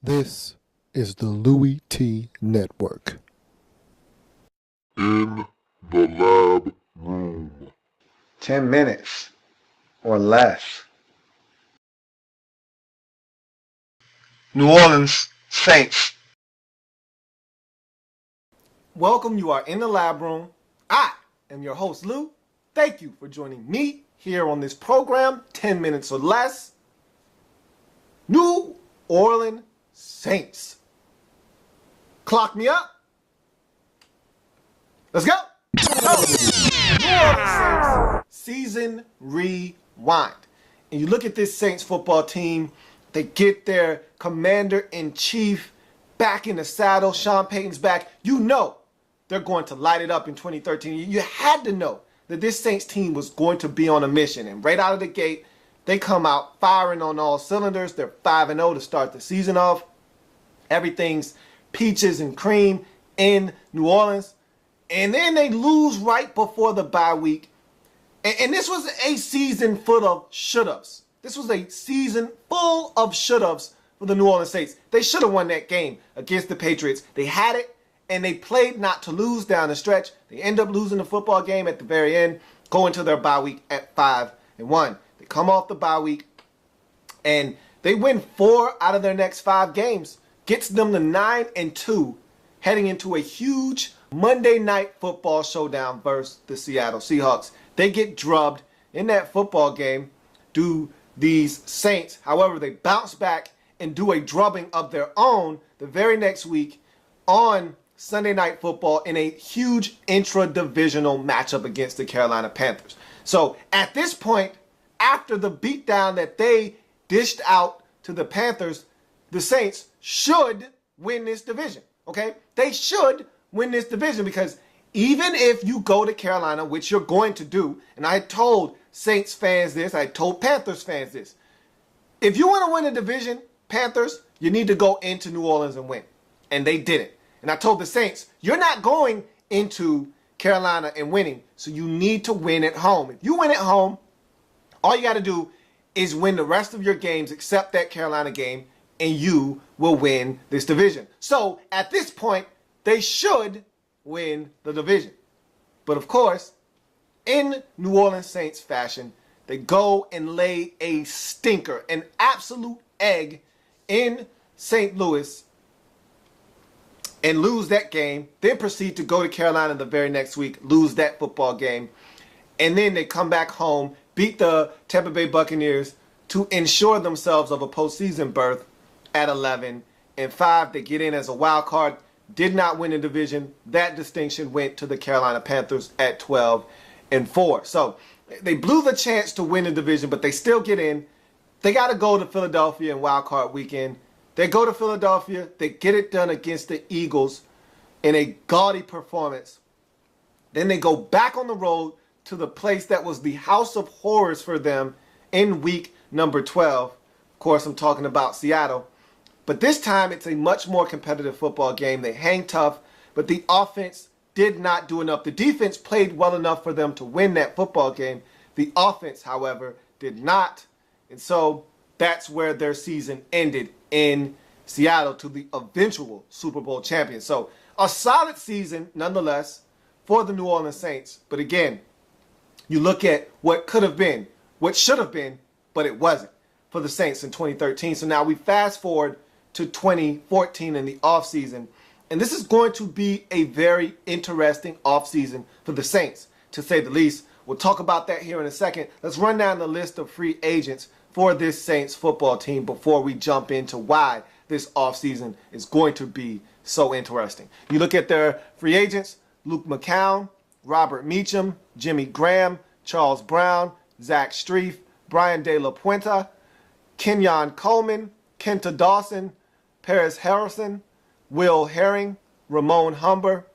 This is the Louis T. Network. In the lab room. 10 minutes or less. New Orleans Saints. Welcome, you are in the lab room. I am your host, Lou. Thank you for joining me here on this program, 10 minutes or less. New Orleans Saints. Clock me up. Let's go. New Orleans Saints season rewind. And you look at this Saints football team, they get their commander-in-chief back in the saddle. Sean Payton's back. You know they're going to light it up in 2013. You had to know that this Saints team was going to be on a mission. And right out of the gate, they come out firing on all cylinders. They're 5-0 to start the season off. Everything's peaches and cream in New Orleans. And then they lose right before the bye week. And this was a season full of should-ups. This was a season full of should-ups for the New Orleans Saints. They should have won that game against the Patriots. They had it, and they played not to lose down the stretch. They end up losing the football game at the very end, going to their bye week at 5-1. They come off the bye week, and they win 4 out of their next 5 games. Gets them to 9-2, heading into a huge Monday Night Football showdown versus the Seattle Seahawks. They get drubbed in that football game, do these Saints. However, they bounce back and do a drubbing of their own the very next week on Sunday Night Football in a huge intra-divisional matchup against the Carolina Panthers. So at this point, after the beatdown that they dished out to the Panthers, the Saints should win this division, okay? They should win this division because even if you go to Carolina, which you're going to do, and I told Saints fans this, I told Panthers fans this, if you want to win a division, Panthers, you need to go into New Orleans and win. And they didn't. And I told the Saints, you're not going into Carolina and winning, so you need to win at home. If you win at home, all you got to do is win the rest of your games except that Carolina game, and you will win this division. So at this point, they should win the division. But of course, in New Orleans Saints fashion, they go and lay a stinker, an absolute egg in St. Louis and lose that game, then proceed to go to Carolina the very next week, lose that football game, and then they come back home, beat the Tampa Bay Buccaneers to ensure themselves of a postseason berth at 11-5. They get in as a wild card, did not win the division. That distinction went to the Carolina Panthers at 12-4. So they blew the chance to win the division, but they still get in. They got to go to Philadelphia in wild card weekend. They go to Philadelphia. They get it done against the Eagles in a gaudy performance. Then they go back on the road to the place that was the house of horrors for them in week number 12. Of course, I'm talking about Seattle. But this time, it's a much more competitive football game. They hang tough, but the offense did not do enough. The defense played well enough for them to win that football game. The offense, however, did not. And so that's where their season ended in Seattle to the eventual Super Bowl champion. So a solid season, nonetheless, for the New Orleans Saints. But again, you look at what could have been, what should have been, but it wasn't for the Saints in 2013. So now we fast forward to 2014 in the offseason. And this is going to be a very interesting offseason for the Saints, to say the least. We'll talk about that here in a second. Let's run down the list of free agents for this Saints football team before we jump into why this offseason is going to be so interesting. You look at their free agents: Luke McCown, Robert Meacham, Jimmy Graham, Charles Brown, Zach Strief, Brian De La Puente, Kenyon Coleman, Kenta Dawson, Paris Harrison, Will Herring, Ramon Humber,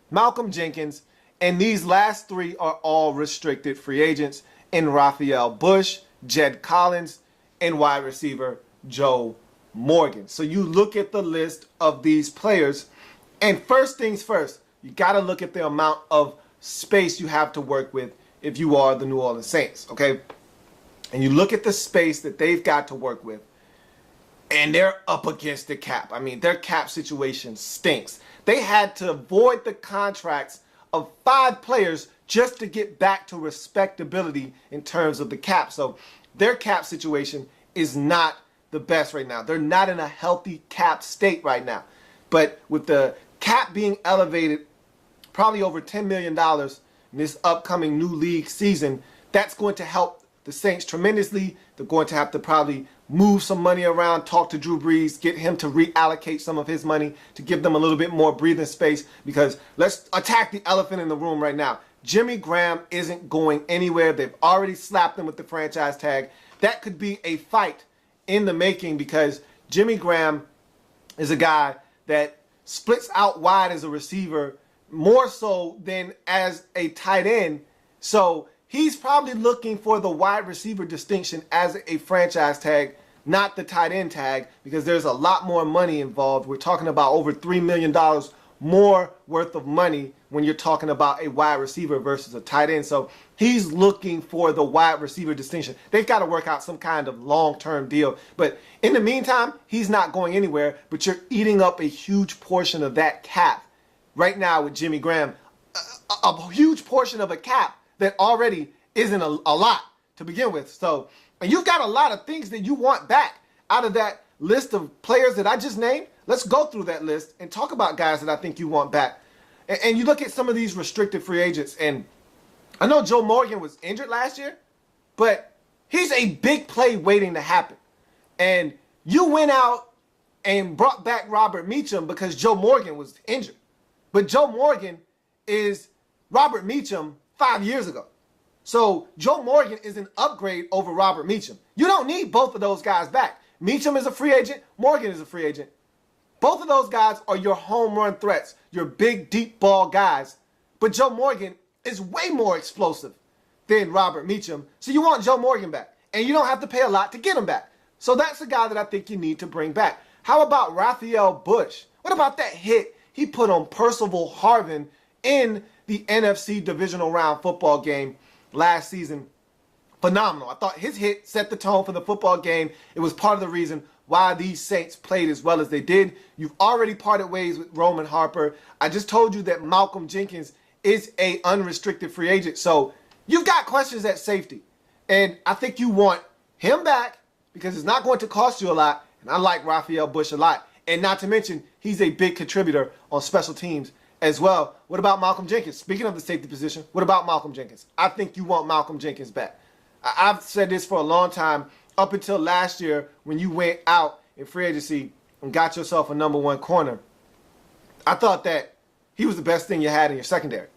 Malcolm Jenkins, and these last 3 are all restricted free agents in Raphael Bush, Jed Collins, and wide receiver Joe Morgan. So you look at the list of these players, and first things first, you got to look at the amount of space you have to work with if you are the New Orleans Saints, okay? And you look at the space that they've got to work with. and they're up against the cap. I mean, their cap situation stinks. They had to void the contracts of 5 players just to get back to respectability in terms of the cap. So their cap situation is not the best right now. They're not in a healthy cap state right now. But with the cap being elevated probably over $10 million in this upcoming new league season, that's going to help the Saints tremendously. They're going to have to probably move some money around, talk to Drew Brees, get him to reallocate some of his money to give them a little bit more breathing space, because let's attack the elephant in the room right now. Jimmy Graham isn't going anywhere. They've already slapped him with the franchise tag. That could be a fight in the making, because Jimmy Graham is a guy that splits out wide as a receiver more so than as a tight end. So he's probably looking for the wide receiver distinction as a franchise tag, not the tight end tag, because there's a lot more money involved. We're talking about over $3 million more worth of money when you're talking about a wide receiver versus a tight end. So he's looking for the wide receiver distinction. They've got to work out some kind of long-term deal. But in the meantime, he's not going anywhere, but you're eating up a huge portion of that cap right now with Jimmy Graham. A huge portion of a cap that already isn't a lot to begin with. So, and you've got a lot of things that you want back out of that list of players that I just named. Let's go through that list and talk about guys that I think you want back. And you look at some of these restricted free agents, and I know Joe Morgan was injured last year, but he's a big play waiting to happen. And you went out and brought back Robert Meacham because Joe Morgan was injured. But Joe Morgan is Robert Meacham 5 years ago. So Joe Morgan is an upgrade over Robert Meacham. You don't need both of those guys back. Meacham is a free agent. Morgan is a free agent. Both of those guys are your home run threats, your big, deep ball guys. But Joe Morgan is way more explosive than Robert Meacham. So you want Joe Morgan back. And you don't have to pay a lot to get him back. So that's the guy that I think you need to bring back. How about Raphael Bush? What about that hit he put on Percival Harvin in the NFC divisional round football game last season? Phenomenal. I thought his hit set the tone for the football game. It was part of the reason why these Saints played as well as they did. You've already parted ways with Roman Harper. I just told you that Malcolm Jenkins is a unrestricted free agent. So you've got questions at safety. And I think you want him back because it's not going to cost you a lot. And I like Raphael Bush a lot. And not to mention, he's a big contributor on special teams as well. What about Malcolm Jenkins? Speaking of the safety position, what about Malcolm Jenkins? I think you want Malcolm Jenkins back. I've said this for a long time, up until last year when you went out in free agency and got yourself a number 1 corner. I thought that he was the best thing you had in your secondary.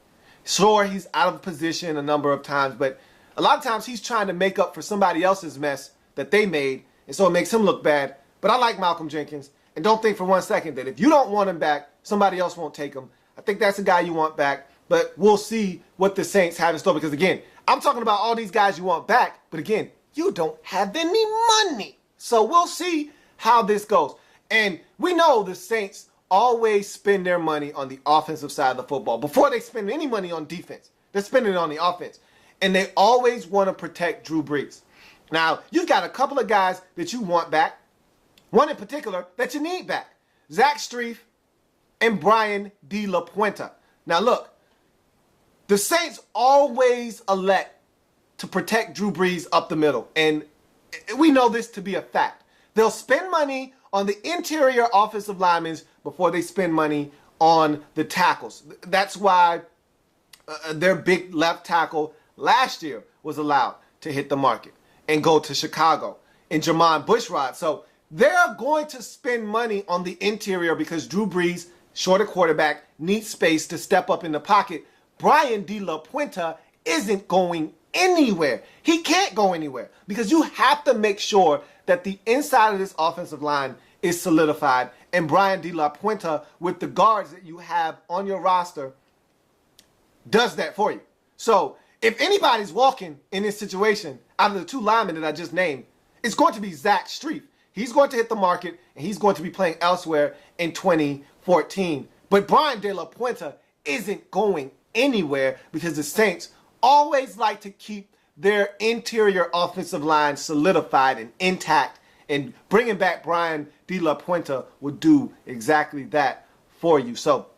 Sure, he's out of position a number of times, but a lot of times he's trying to make up for somebody else's mess that they made, and so it makes him look bad. But I like Malcolm Jenkins, and don't think for one second that if you don't want him back, somebody else won't take him. I think that's a guy you want back, but we'll see what the Saints have in store, because again, I'm talking about all these guys you want back, but again, you don't have any money. So we'll see how this goes. And we know the Saints always spend their money on the offensive side of the football. Before they spend any money on defense, they're spending it on the offense. And they always want to protect Drew Brees. Now, you've got a couple of guys that you want back. One in particular that you need back. Zach Strief and Brian De La Puente. Now look, the Saints always elect to protect Drew Brees up the middle. And we know this to be a fact. They'll spend money on the interior offensive linemen before they spend money on the tackles. That's why their big left tackle last year was allowed to hit the market and go to Chicago in Jermon Bushrod. So they're going to spend money on the interior because Drew Brees, shorter quarterback, needs space to step up in the pocket. Brian De La Puente isn't going anywhere. He can't go anywhere because you have to make sure that the inside of this offensive line is solidified. And Brian De La Puente, with the guards that you have on your roster, does that for you. So if anybody's walking in this situation out of the 2 linemen that I just named, it's going to be Zach Strief. He's going to hit the market, and he's going to be playing elsewhere in 2014. But Brian De La Puente isn't going anywhere because the Saints always like to keep their interior offensive line solidified and intact And bringing back Brian De La Puente would do exactly that for you. So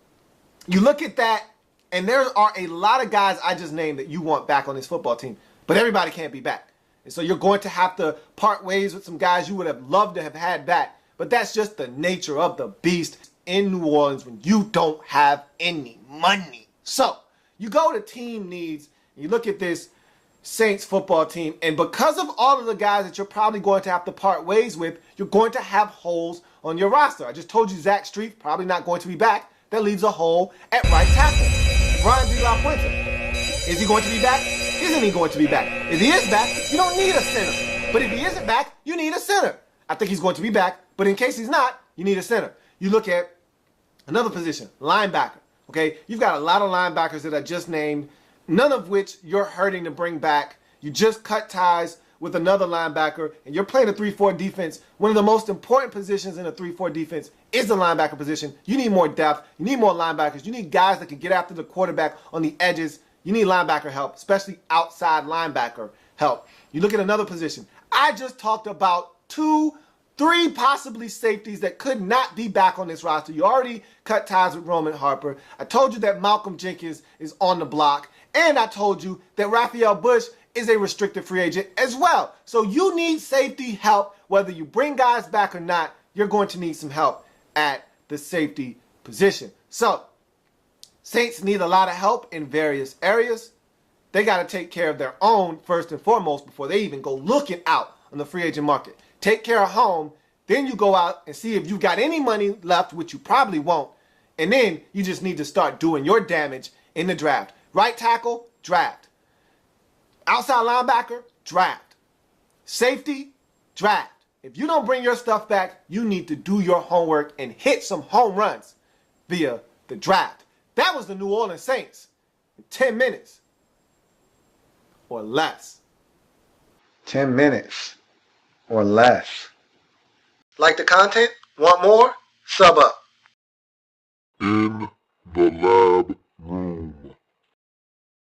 you look at that, and there are a lot of guys I just named that you want back on this football team, but everybody can't be back. And so you're going to have to part ways with some guys you would have loved to have had back. But that's just the nature of the beast in New Orleans when you don't have any money. So you go to team needs, and you look at this Saints football team, and because of all of the guys that you're probably going to have to part ways with, you're going to have holes on your roster. I just told you Zach Street probably not going to be back. That leaves a hole at right tackle. Brian De La Puente. Is he going to be back? Isn't he going to be back? If he is back, you don't need a center. But if he isn't back, you need a center. I think he's going to be back, but in case he's not, you need a center. You look at another position, linebacker. Okay, you've got a lot of linebackers that I just named, none of which you're hurting to bring back. You just cut ties with another linebacker, and you're playing a 3-4 defense. One of the most important positions in a 3-4 defense is the linebacker position. You need more depth. You need more linebackers. You need guys that can get after the quarterback on the edges. You need linebacker help, especially outside linebacker help. You look at another position. I just talked about 2, 3 possibly safeties that could not be back on this roster. You already cut ties with Roman Harper. I told you that Malcolm Jenkins is on the block. And I told you that Raphael Bush is a restricted free agent as well. So you need safety help. Whether you bring guys back or not, you're going to need some help at the safety position. So Saints need a lot of help in various areas. They got to take care of their own first and foremost before they even go looking out on the free agent market. Take care of home, then you go out and see if you got any money left, which you probably won't. And then you just need to start doing your damage in the draft. Right tackle, draft. Outside linebacker, draft. Safety, draft. If you don't bring your stuff back, you need to do your homework and hit some home runs via the draft. That was the New Orleans Saints in 10 minutes or less. 10 minutes or less. Like the content? Want more? Sub up. In the lab room.